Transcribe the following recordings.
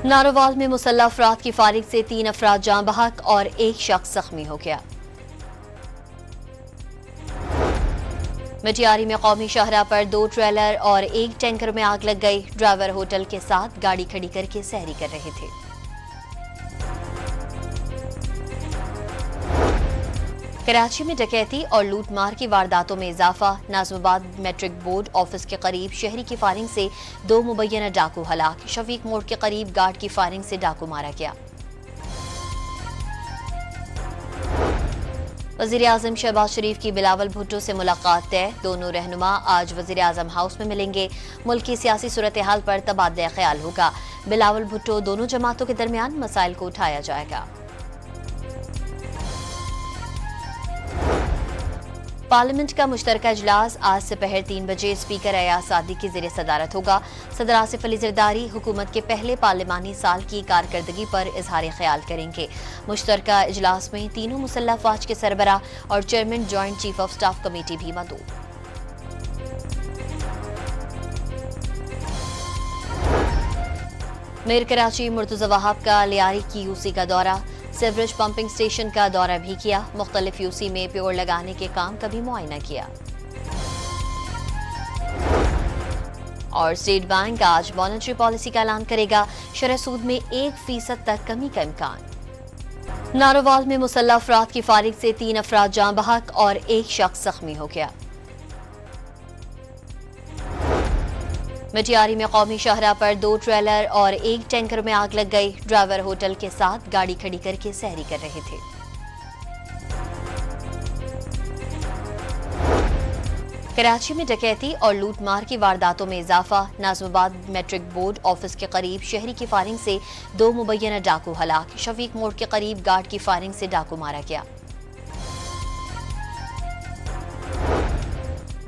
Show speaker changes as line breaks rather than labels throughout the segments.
नारोवाल में मुसल्लह अफराद की फायरिंग से 3 अफराद जाँ बहक और एक शख्स जख्मी हो गया। मटियारी में कौमी शाहराह पर 2 ट्रेलर और एक टैंकर में आग लग गई। ड्राइवर होटल के साथ गाड़ी खड़ी करके सहरी कर रहे थे। कराची में डकैती और लूटमार की वारदातों में इजाफा। नाज़िमाबाद मैट्रिक बोर्ड ऑफिस के करीब शहरी की फायरिंग से 2 मुबैना डाकू हलाक। शफीक मोड़ के करीब गार्ड की फायरिंग से डाकू मारा गया। वज़ीर आज़म शहबाज शरीफ की बिलावल भुट्टो से मुलाकात तय। दोनों रहनुमा आज वज़ीर आज़म हाउस में मिलेंगे। मुल्क की सियासी सूरत हाल पर तबादला ख्याल होगा। बिलावल भुट्टो दोनों जमातों के दरमियान मसाइल को उठाया जाएगा। पार्लियामेंट का मुश्तरका इजलास आज दोपहर 3 बजे स्पीकर अयाज सादी की ज़ेर सदारत होगा। सदर आसिफ अली ज़रदारी हुकूमत के पहले पार्लिमानी साल की कारकर्दगी पर इजहार ख्याल करेंगे। मुश्तरका इजलास में तीनों मुसल्लह अफवाज के सरबराह और chairman joint chief of staff committee भी मौजूद। मेयर कराची मुर्तज़ा वहाब का लियारी की यूसी का दौरा। सेवरेज पंपिंग स्टेशन का दौरा भी किया। मुख्तलिफ यूसी में प्योर लगाने के काम का भी मुआयना किया। और स्टेट बैंक आज मॉनेटरी पॉलिसी का ऐलान करेगा। शरह सूद में 1% तक कमी का इम्कान। नारोवाल में मुसल्लह अफराद की फायरिंग से 3 अफराद जाँ बहक और एक शख्स जख्मी हो गया। मटियारी में कौमी शाहराह पर 2 ट्रेलर और एक टैंकर में आग लग गई। ड्राइवर होटल के साथ गाड़ी खड़ी करके सहरी कर रहे थे। कराची में डकैती और लूटमार की वारदातों में इजाफा। नाज़िमाबाद मैट्रिक बोर्ड ऑफिस के करीब शहरी की फायरिंग से 2 मुबैना डाकू हलाक। शफीक मोड़ के करीब गार्ड की फायरिंग से डाकू मारा गया।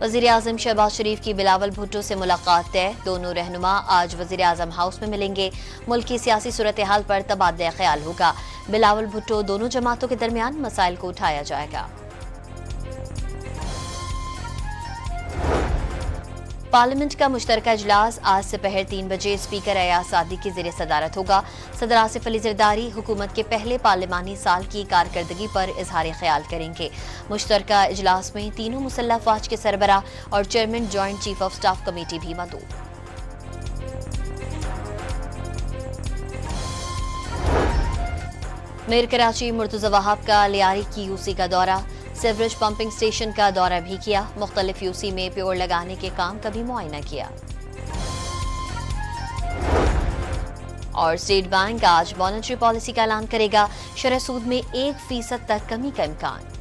वज़ीर आज़म शहबाज शरीफ की बिलावल भुट्टो से मुलाकात तय। दोनों रहनुमा आज वज़ीर आज़म हाउस में मिलेंगे। मुल्क की सियासी सूरत हाल पर तबादला ख्याल होगा। बिलावल भुट्टो दोनों जमातों के दरमियान मसाइल को उठाया जाएगा। पार्लियामेंट का मुश्तरका इजलास आज दोपहर 3 बजे स्पीकर अयाज सादी की ज़ेर सदारत होगा। सदर आसिफ अली ज़रदारी हुकूमत के पहले पार्लिमानी साल की कारकर्दगी पर इजहार ख्याल करेंगे। मुश्तरका इजलास में तीनों मुसल्लह अफवाज के सरबराह और chairman joint chief of staff committee भी मौजूद। मेयर कराची मुर्तज़ा वहाब का लियारी की यूसी का दौरा। सेवरेज पंपिंग स्टेशन का दौरा भी किया। मुख्तलिफ यूसी में प्योर लगाने के काम का भी मुआयना किया। और स्टेट बैंक आज मॉनेटरी पॉलिसी का ऐलान करेगा। शरह सूद में 1% तक कमी का इम्कान।